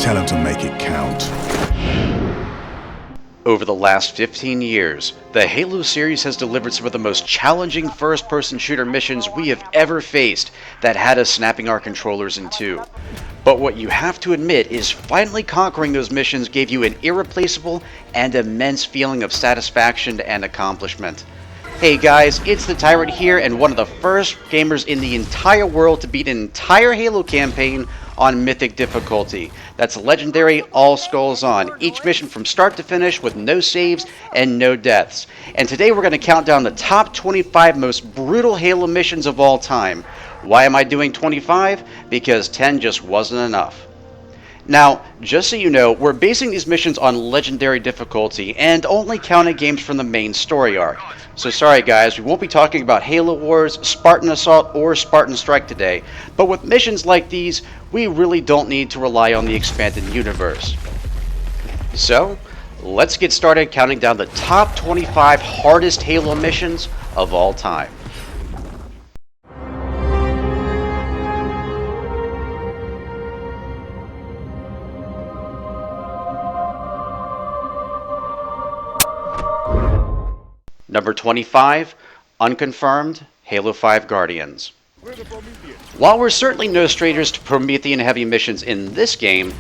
Tell him to make it count. Over the last 15 years, the Halo series has delivered some of the most challenging first-person shooter missions we have ever faced that had us snapping our controllers in two. But what you have to admit is finally conquering those missions gave you an irreplaceable and immense feeling of satisfaction and accomplishment. Hey guys, it's the Tyrant here, and one of the first gamers in the entire world to beat an entire Halo campaign on Mythic difficulty. That's Legendary All Skulls On, each mission from start to finish with no saves and no deaths. And today we're going to count down the top 25 most brutal Halo missions of all time. Why am I doing 25? Because 10 just wasn't enough. Now, just so you know, we're basing these missions on Legendary difficulty and only counting games from the main story arc. So sorry guys, we won't be talking about Halo Wars, Spartan Assault, or Spartan Strike today, but with missions like these, we really don't need to rely on the expanded universe. So, let's get started counting down the top 25 hardest Halo missions of all time. Number 25, Unconfirmed, Halo 5 Guardians. While we're certainly no strangers to Promethean heavy missions in this game,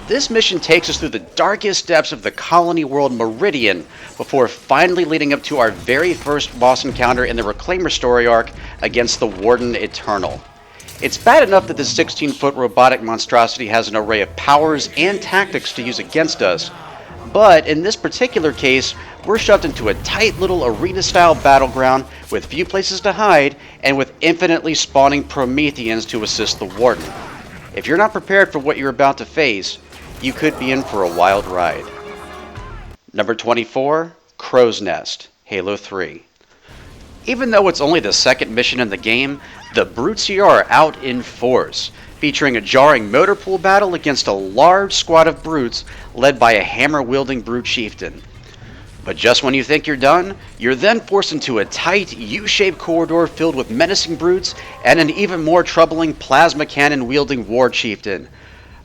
this mission takes us through the darkest depths of the colony world Meridian before finally leading up to our very first boss encounter in the Reclaimer story arc against the Warden Eternal. It's bad enough that this 16-foot robotic monstrosity has an array of powers and tactics to use against us, but in this particular case, we're shoved into a tight little arena-style battleground with few places to hide and with infinitely spawning Prometheans to assist the Warden. If you're not prepared for what you're about to face, you could be in for a wild ride. Number 24, Crow's Nest, Halo 3. Even though it's only the second mission in the game, the brutes here are out in force, featuring a jarring motor pool battle against a large squad of brutes led by a hammer-wielding brute chieftain. But just when you think you're done, you're then forced into a tight U-shaped corridor filled with menacing brutes and an even more troubling plasma cannon-wielding war chieftain.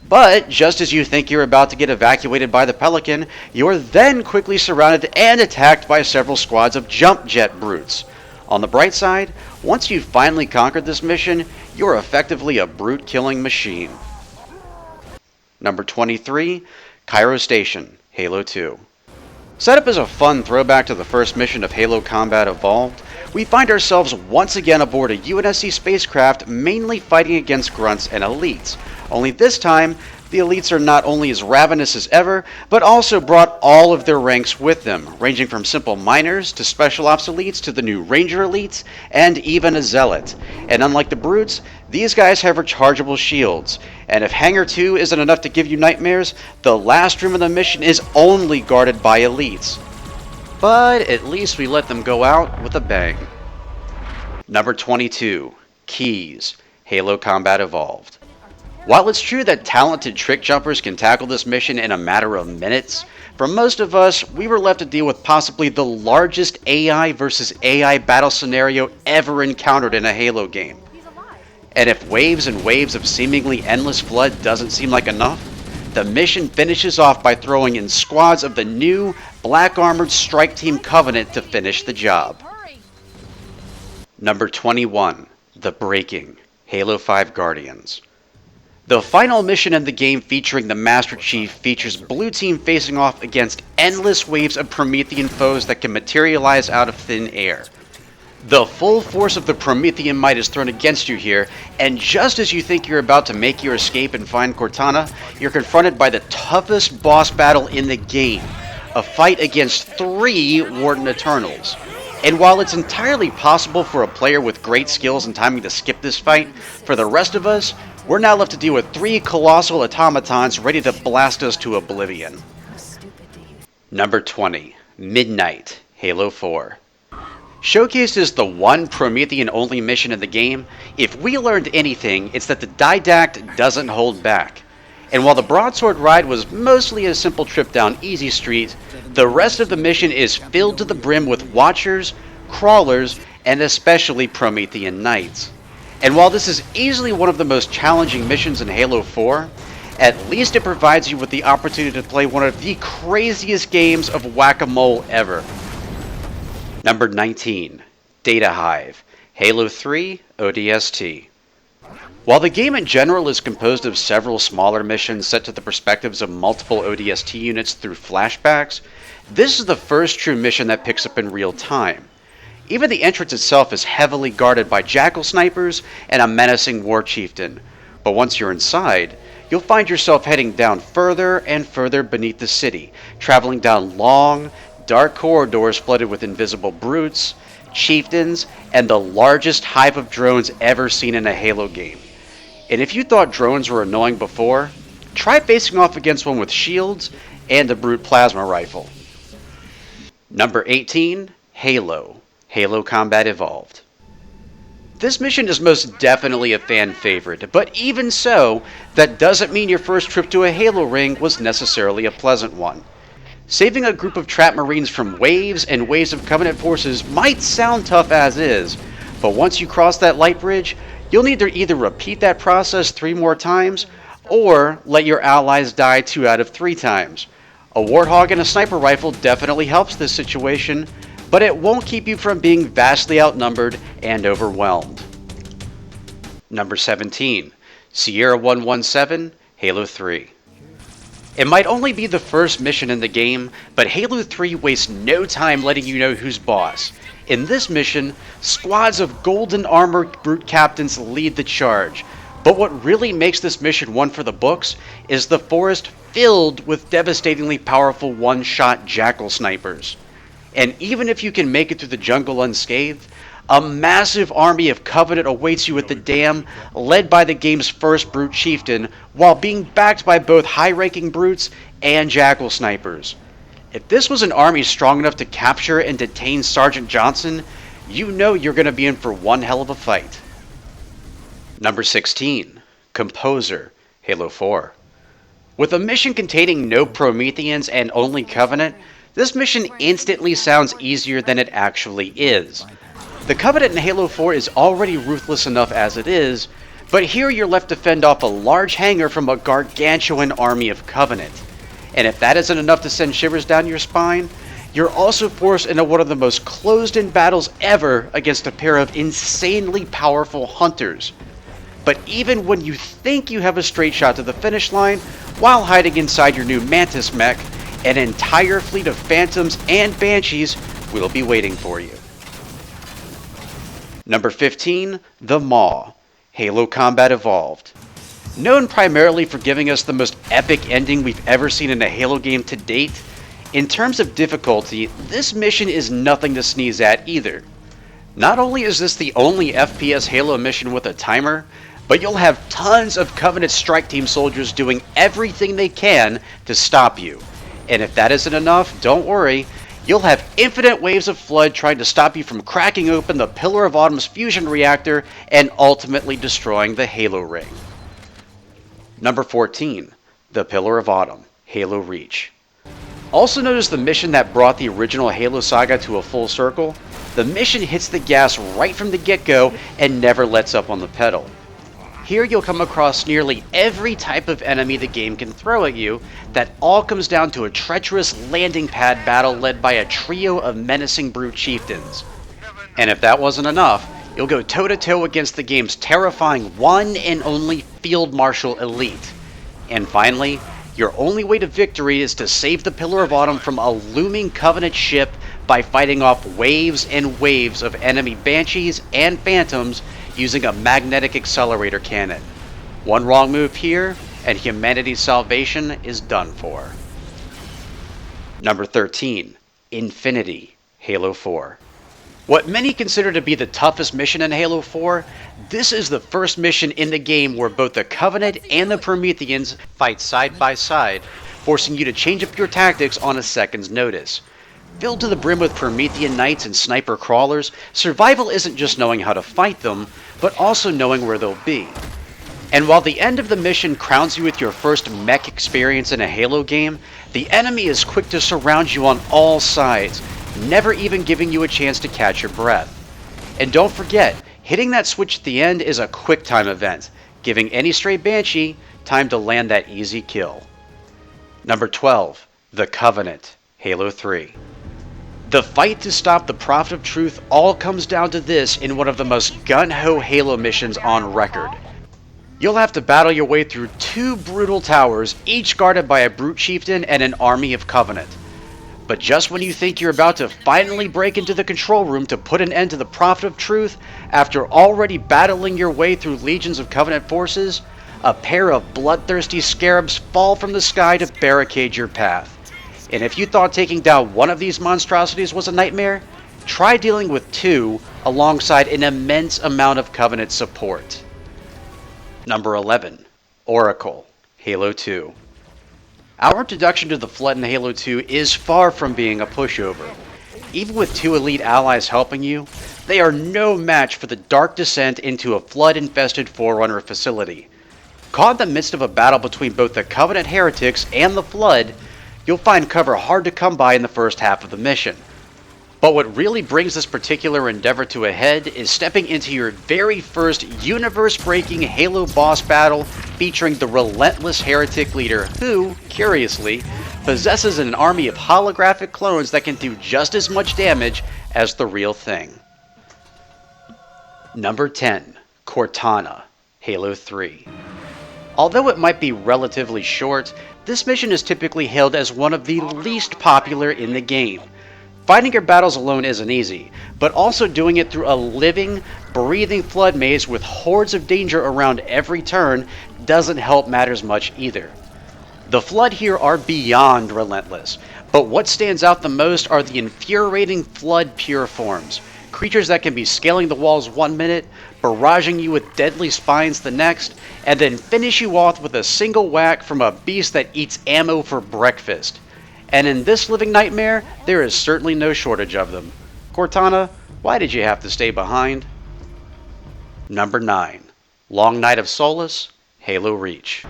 But just as you think you're about to get evacuated by the Pelican, you're then quickly surrounded and attacked by several squads of jump jet brutes. On the bright side, once you've finally conquered this mission, you're effectively a brute-killing machine. Number 23, CAIRO Station, Halo 2. Set up as a fun throwback to the first mission of Halo Combat Evolved, we find ourselves once again aboard a UNSC spacecraft mainly fighting against grunts and elites. Only this time, the elites are not only as ravenous as ever, but also brought all of their ranks with them, ranging from simple miners to special ops elites to the new ranger elites, and even a zealot. And unlike the brutes, these guys have rechargeable shields. And if Hangar 2 isn't enough to give you nightmares, the last room of the mission is only guarded by elites. But at least we let them go out with a bang. Number 22, Keys, Halo Combat Evolved. While it's true that talented trick jumpers can tackle this mission in a matter of minutes, for most of us, we were left to deal with possibly the largest AI versus AI battle scenario ever encountered in a Halo game. And if waves and waves of seemingly endless flood doesn't seem like enough, the mission finishes off by throwing in squads of the new Black Armored Strike Team Covenant to finish the job. Number 21, The Breaking, Halo 5 Guardians. The final mission in the game featuring the Master Chief features Blue Team facing off against endless waves of Promethean foes that can materialize out of thin air. The full force of the Promethean might is thrown against you here, and just as you think you're about to make your escape and find Cortana, you're confronted by the toughest boss battle in the game, a fight against 3 Warden Eternals. And while it's entirely possible for a player with great skills and timing to skip this fight, for the rest of us, we're now left to deal with 3 colossal automatons ready to blast us to oblivion. Number 20, Midnight, Halo 4. Showcased as the one Promethean-only mission in the game, if we learned anything, it's that the Didact doesn't hold back. And while the Broadsword ride was mostly a simple trip down Easy Street, the rest of the mission is filled to the brim with Watchers, Crawlers, and especially Promethean Knights. And while this is easily one of the most challenging missions in Halo 4, At least it provides you with the opportunity to play one of the craziest games of whack-a-mole ever. Number 19. Data Hive, Halo 3 ODST. While the game in general is composed of several smaller missions set to the perspectives of multiple ODST units through flashbacks, this is the first true mission that picks up in real time. Even the entrance itself is heavily guarded by jackal snipers and a menacing war chieftain, but once you're inside, you'll find yourself heading down further and further beneath the city, traveling down long, dark corridors flooded with invisible brutes, chieftains, and the largest hive of drones ever seen in a Halo game. And if you thought drones were annoying before, try facing off against one with shields and a brute plasma rifle. Number 18. Halo, Halo Combat Evolved. This mission is most definitely a fan favorite, but even so, that doesn't mean your first trip to a Halo ring was necessarily a pleasant one. Saving a group of trapped Marines from waves and waves of Covenant forces might sound tough as is, but once you cross that light bridge, you'll need to either repeat that process 3 more times, or let your allies die 2 out of 3 times. A Warthog and a sniper rifle definitely helps this situation, but it won't keep you from being vastly outnumbered and overwhelmed. Number 17. Sierra 117, Halo 3. It might only be the first mission in the game, but Halo 3 wastes no time letting you know who's boss. In this mission, squads of golden armored brute captains lead the charge, but what really makes this mission one for the books is the forest filled with devastatingly powerful one-shot jackal snipers. And even if you can make it through the jungle unscathed, a massive army of Covenant awaits you at the dam, led by the game's first brute chieftain, while being backed by both high-ranking brutes and jackal snipers. If this was an army strong enough to capture and detain Sergeant Johnson, you know you're going to be in for one hell of a fight. Number 16. Composer, Halo 4. With a mission containing no Prometheans and only Covenant, this mission instantly sounds easier than it actually is. The Covenant in Halo 4 is already ruthless enough as it is, but here you're left to fend off a large hangar from a gargantuan army of Covenant. And if that isn't enough to send shivers down your spine, you're also forced into one of the most closed-in battles ever against a pair of insanely powerful hunters. But even when you think you have a straight shot to the finish line, while hiding inside your new Mantis mech, an entire fleet of Phantoms and Banshees will be waiting for you. Number 15. The Maw, Halo Combat Evolved. Known primarily for giving us the most epic ending we've ever seen in a Halo game to date, in terms of difficulty, this mission is nothing to sneeze at either. Not only is this the only FPS Halo mission with a timer, but you'll have tons of Covenant Strike Team soldiers doing everything they can to stop you. And if that isn't enough, don't worry, you'll have infinite waves of Flood trying to stop you from cracking open the Pillar of Autumn's fusion reactor and ultimately destroying the Halo ring. Number 14. The Pillar of Autumn, Halo Reach. Also known as the mission that brought the original Halo saga to a full circle, the mission hits the gas right from the get-go and never lets up on the pedal. Here you'll come across nearly every type of enemy the game can throw at you, that all comes down to a treacherous landing pad battle led by a trio of menacing brute chieftains. And if that wasn't enough, you'll go toe-to-toe against the game's terrifying one and only Field Marshal Elite. And finally, your only way to victory is to save the Pillar of Autumn from a looming Covenant ship by fighting off waves and waves of enemy Banshees and Phantoms using a magnetic accelerator cannon. One wrong move here, and humanity's salvation is done for. Number 13. Infinity, Halo 4. What many consider to be the toughest mission in Halo 4, this is the first mission in the game where both the Covenant and the Prometheans fight side by side, forcing you to change up your tactics on a second's notice. Filled to the brim with Promethean Knights and Sniper Crawlers, survival isn't just knowing how to fight them, but also knowing where they'll be. And while the end of the mission crowns you with your first mech experience in a Halo game, the enemy is quick to surround you on all sides, never even giving you a chance to catch your breath. And don't forget, hitting that switch at the end is a quick time event, giving any stray Banshee time to land that easy kill. Number 12. The Covenant, Halo 3. The fight to stop the Prophet of Truth all comes down to this in one of the most gun-ho Halo missions on record. You'll have to battle your way through 2 brutal towers, each guarded by a brute chieftain and an army of Covenant. But just when you think you're about to finally break into the control room to put an end to the Prophet of Truth, after already battling your way through legions of Covenant forces, a pair of bloodthirsty scarabs fall from the sky to barricade your path. And if you thought taking down one of these monstrosities was a nightmare, try dealing with 2 alongside an immense amount of Covenant support. Number 11. Oracle, Halo 2. Our introduction to the Flood in Halo 2 is far from being a pushover. Even with 2 elite allies helping you, they are no match for the dark descent into a flood-infested Forerunner facility. Caught in the midst of a battle between both the Covenant heretics and the Flood, you'll find cover hard to come by in the first half of the mission. But what really brings this particular endeavor to a head is stepping into your very first universe-breaking Halo boss battle featuring the relentless heretic leader who, curiously, possesses an army of holographic clones that can do just as much damage as the real thing. Number 10. Cortana, Halo 3. Although it might be relatively short, this mission is typically hailed as one of the least popular in the game. Fighting your battles alone isn't easy, but also doing it through a living, breathing flood maze with hordes of danger around every turn doesn't help matters much either. The Flood here are beyond relentless, but what stands out the most are the infuriating Flood pure forms. Creatures that can be scaling the walls 1 minute, barraging you with deadly spines the next, and then finish you off with a single whack from a beast that eats ammo for breakfast. And in this living nightmare, there is certainly no shortage of them. Cortana, why did you have to stay behind? Number 9. Long Night of Solace, Halo Reach.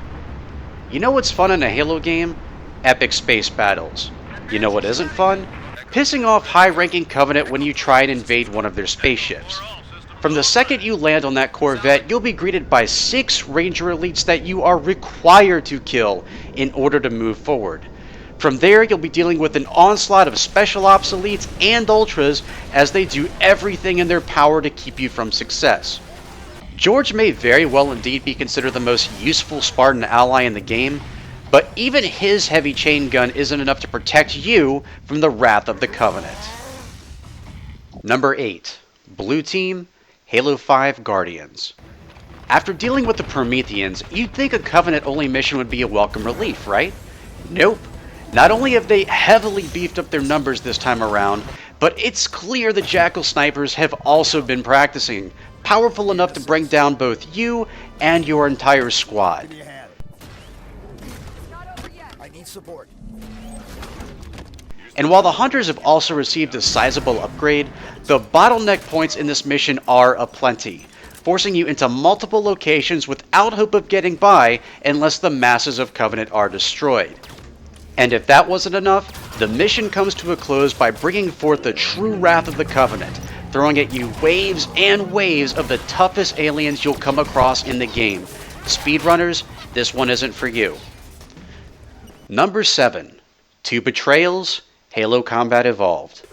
You know what's fun in a Halo game? Epic space battles. You know what isn't fun? Pissing off high-ranking Covenant when you try and invade one of their spaceships. From the second you land on that Corvette, you'll be greeted by 6 Ranger elites that you are required to kill in order to move forward. From there, you'll be dealing with an onslaught of Special Ops elites and Ultras as they do everything in their power to keep you from success. George may very well indeed be considered the most useful Spartan ally in the game, but even his heavy chain gun isn't enough to protect you from the wrath of the Covenant. Number 8. Blue Team, Halo 5 Guardians. After dealing with the Prometheans, you'd think a Covenant-only mission would be a welcome relief, right? Nope. Not only have they heavily beefed up their numbers this time around, but it's clear the Jackal snipers have also been practicing, powerful enough to bring down both you and your entire squad. I need support. And while the Hunters have also received a sizable upgrade, the bottleneck points in this mission are aplenty, forcing you into multiple locations without hope of getting by unless the masses of Covenant are destroyed. And if that wasn't enough, the mission comes to a close by bringing forth the true wrath of the Covenant, throwing at you waves and waves of the toughest aliens you'll come across in the game. Speedrunners, this one isn't for you. Number 7. 2 Betrayals, Halo Combat Evolved.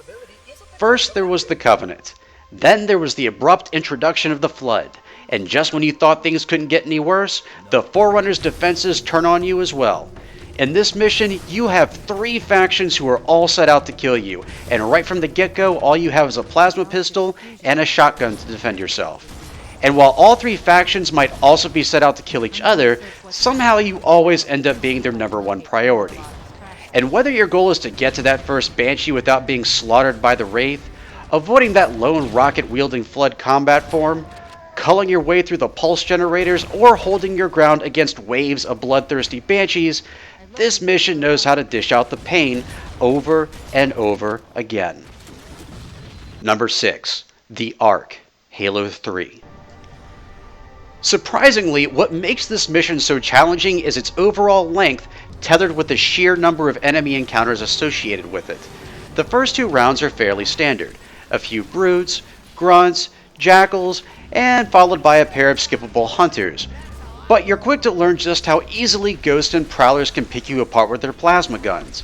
First there was the Covenant, then there was the abrupt introduction of the Flood, and just when you thought things couldn't get any worse, the Forerunners' defenses turn on you as well. In this mission, you have 3 factions who are all set out to kill you, and right from the get-go, all you have is a plasma pistol and a shotgun to defend yourself. And while all 3 factions might also be set out to kill each other, somehow you always end up being their number 1 priority. And whether your goal is to get to that first Banshee without being slaughtered by the Wraith, avoiding that lone rocket-wielding Flood combat form, culling your way through the pulse generators, or holding your ground against waves of bloodthirsty Banshees, this mission knows how to dish out the pain over and over again. Number 6. The Ark, Halo 3. Surprisingly, what makes this mission so challenging is its overall length, tethered with the sheer number of enemy encounters associated with it. The first 2 rounds are fairly standard. A few brutes, grunts, jackals, and followed by a pair of skippable hunters. but you're quick to learn just how easily Ghosts and Prowlers can pick you apart with their plasma guns.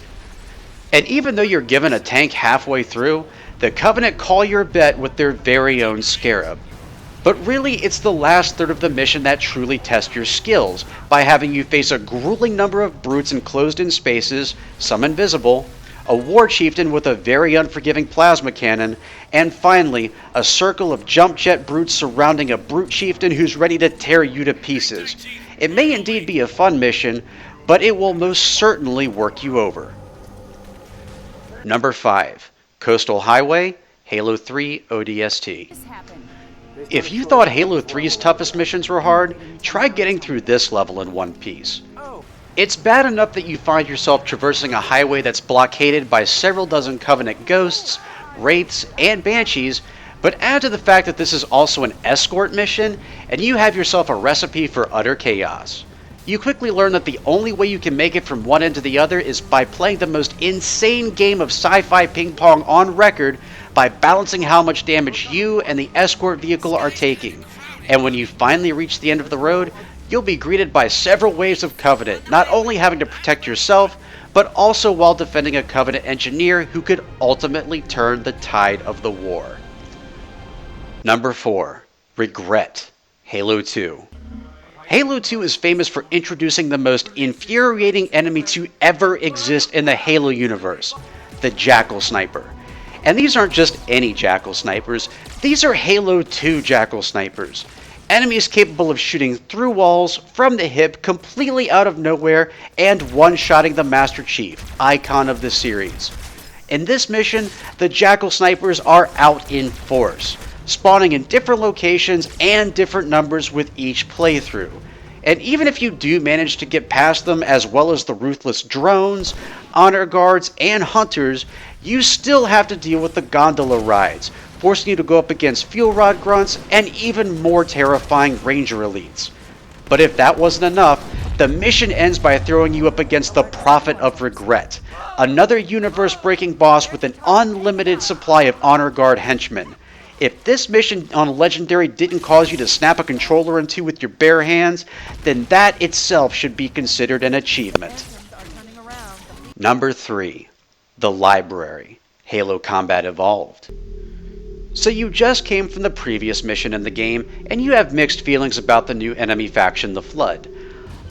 And even though you're given a tank halfway through, the Covenant call your bet with their very own Scarab. But really, it's the last third of the mission that truly tests your skills, by having you face a grueling number of brutes enclosed in spaces, some invisible, a war chieftain with a very unforgiving plasma cannon, and finally, a circle of jump jet brutes surrounding a brute chieftain who's ready to tear you to pieces. It may indeed be a fun mission, but it will most certainly work you over. Number 5. Coastal Highway, Halo 3 ODST. If you thought Halo 3's toughest missions were hard, try getting through this level in one piece. It's bad enough that you find yourself traversing a highway that's blockaded by several dozen Covenant ghosts, wraiths, and banshees, but add to the fact that this is also an escort mission, and you have yourself a recipe for utter chaos. You quickly learn that the only way you can make it from one end to the other is by playing the most insane game of sci-fi ping pong on record, by balancing how much damage you and the escort vehicle are taking. And when you finally reach the end of the road, you'll be greeted by several waves of Covenant, not only having to protect yourself, but also while defending a Covenant engineer who could ultimately turn the tide of the war. Number 4. Regret, Halo 2. Halo 2 is famous for introducing the most infuriating enemy to ever exist in the Halo universe, the Jackal Sniper. And these aren't just any Jackal Snipers, these are Halo 2 Jackal Snipers. Enemies capable of shooting through walls, from the hip, completely out of nowhere, and one-shotting the Master Chief, icon of the series. In this mission, the Jackal Snipers are out in force, spawning in different locations and different numbers with each playthrough. And even if you do manage to get past them, as well as the ruthless drones, honor guards, and hunters, you still have to deal with the gondola rides, forcing you to go up against fuel rod grunts and even more terrifying ranger elites. But if that wasn't enough, the mission ends by throwing you up against the Prophet of Regret, another universe-breaking boss with an unlimited supply of honor guard henchmen. If this mission on Legendary didn't cause you to snap a controller in two with your bare hands, then that itself should be considered an achievement. Number 3. The Library, Halo Combat Evolved. So you just came from the previous mission in the game, and you have mixed feelings about the new enemy faction, the Flood.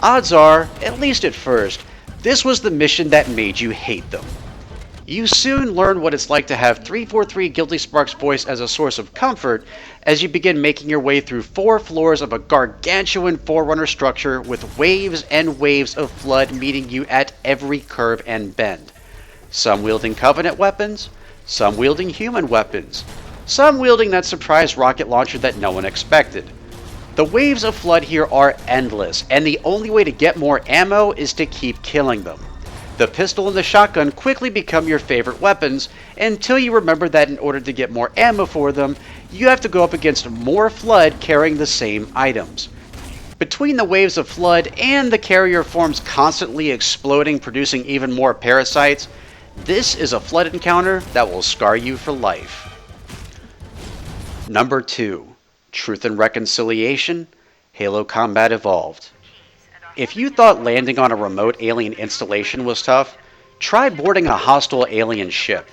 Odds are, at least at first, this was the mission that made you hate them. You soon learn what it's like to have 343 Guilty Spark's voice as a source of comfort as you begin making your way through 4 floors of a gargantuan Forerunner structure with waves and waves of Flood meeting you at every curve and bend. Some wielding Covenant weapons, some wielding human weapons, some wielding that surprise rocket launcher that no one expected. The waves of Flood here are endless, and the only way to get more ammo is to keep killing them. The pistol and the shotgun quickly become your favorite weapons, until you remember that in order to get more ammo for them, you have to go up against more Flood carrying the same items. Between the waves of Flood and the carrier forms constantly exploding, producing even more parasites, this is a Flood encounter that will scar you for life. Number 2. Truth and Reconciliation, Halo Combat Evolved. If you thought landing on a remote alien installation was tough, try boarding a hostile alien ship.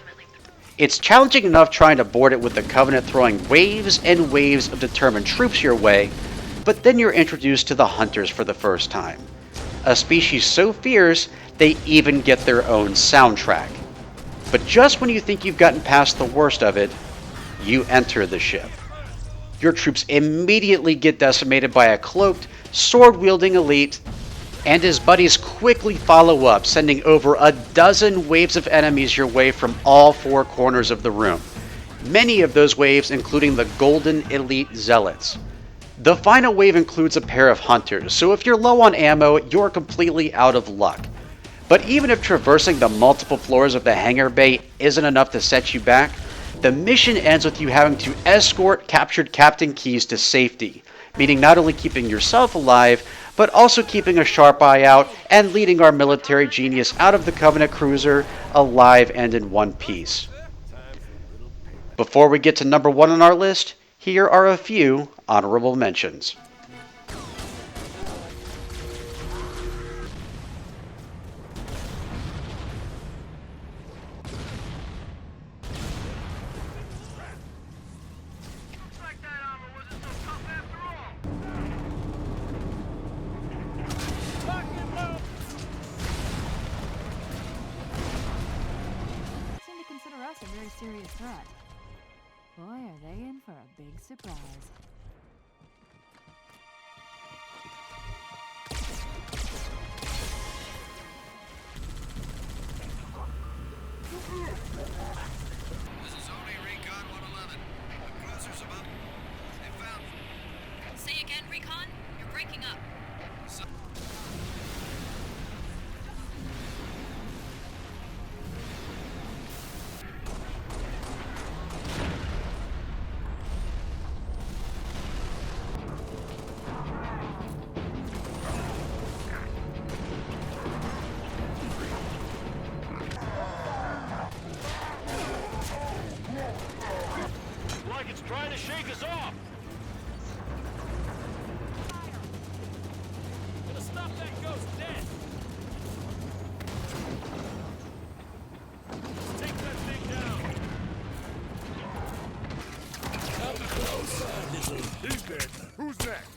It's challenging enough trying to board it with the Covenant throwing waves and waves of determined troops your way, but then you're introduced to the Hunters for the first time. A species so fierce, they even get their own soundtrack. But just when you think you've gotten past the worst of it, you enter the ship. Your troops immediately get decimated by a cloaked, sword-wielding elite, and his buddies quickly follow up, sending over a dozen waves of enemies your way from all 4 corners of the room. Many of those waves including the Golden Elite Zealots. The final wave includes a pair of hunters, so if you're low on ammo, you're completely out of luck. But even if traversing the multiple floors of the hangar bay isn't enough to set you back, the mission ends with you having to escort captured Captain Keys to safety, meaning not only keeping yourself alive, but also keeping a sharp eye out and leading our military genius out of the Covenant cruiser alive and in one piece. Before we get to number 1 on our list, here are a few honorable mentions. front. Boy, are they in for a big surprise. This is only Recon 111. The cruiser's above. They found you. Say again, Recon? You're breaking up. Like it's trying to shake us off. Gonna stop that ghost dead. Let's take that thing down. Come closer, little. He's dead. Who's next?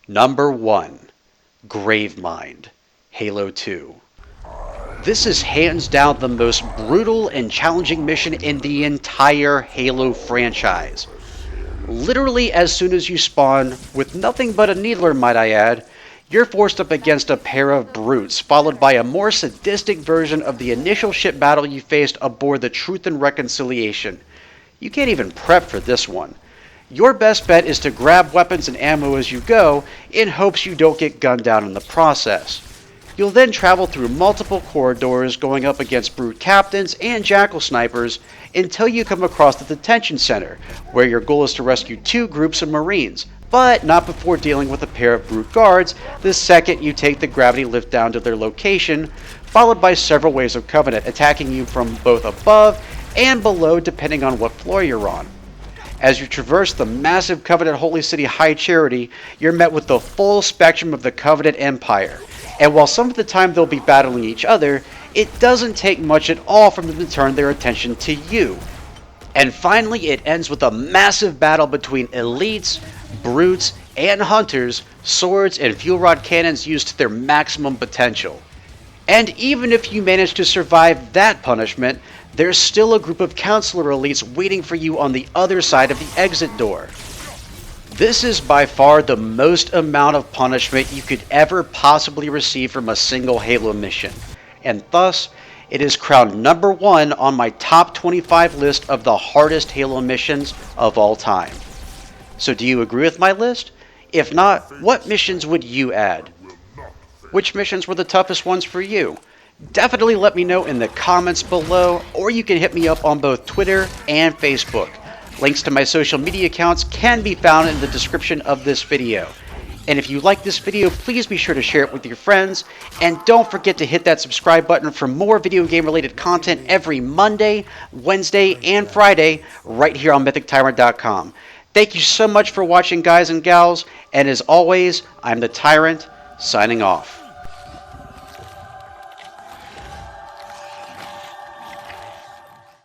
Number 1. Gravemind, Halo 2. This is hands down the most brutal and challenging mission in the entire Halo franchise. Literally as soon as you spawn, with nothing but a needler might I add, you're forced up against a pair of brutes, followed by a more sadistic version of the initial ship battle you faced aboard the Truth and Reconciliation. You can't even prep for this one. Your best bet is to grab weapons and ammo as you go, in hopes you don't get gunned down in the process. You'll then travel through multiple corridors, going up against brute captains and jackal snipers, until you come across the detention center, where your goal is to rescue 2 groups of marines, but not before dealing with a pair of brute guards the second you take the gravity lift down to their location, followed by several waves of Covenant attacking you from both above and below depending on what floor you're on. As you traverse the massive Covenant Holy City High Charity, you're met with the full spectrum of the Covenant Empire. And while some of the time they'll be battling each other, it doesn't take much at all for them to turn their attention to you. And finally, it ends with a massive battle between elites, brutes, and hunters, swords and fuel rod cannons used to their maximum potential. And even if you manage to survive that punishment, there's still a group of counselor elites waiting for you on the other side of the exit door. This is by far the most amount of punishment you could ever possibly receive from a single Halo mission, and thus, it is crowned number 1 on my top 25 list of the hardest Halo missions of all time. So do you agree with my list? If not, what missions would you add? Which missions were the toughest ones for you? Definitely let me know in the comments below, or you can hit me up on both Twitter and Facebook. Links to my social media accounts can be found in the description of this video. And if you like this video, please be sure to share it with your friends, and don't forget to hit that subscribe button for more video game related content every Monday, Wednesday, and Friday right here on MythicTyrant.com. Thank you so much for watching, guys and gals, and as always, I'm the Tyrant, signing off.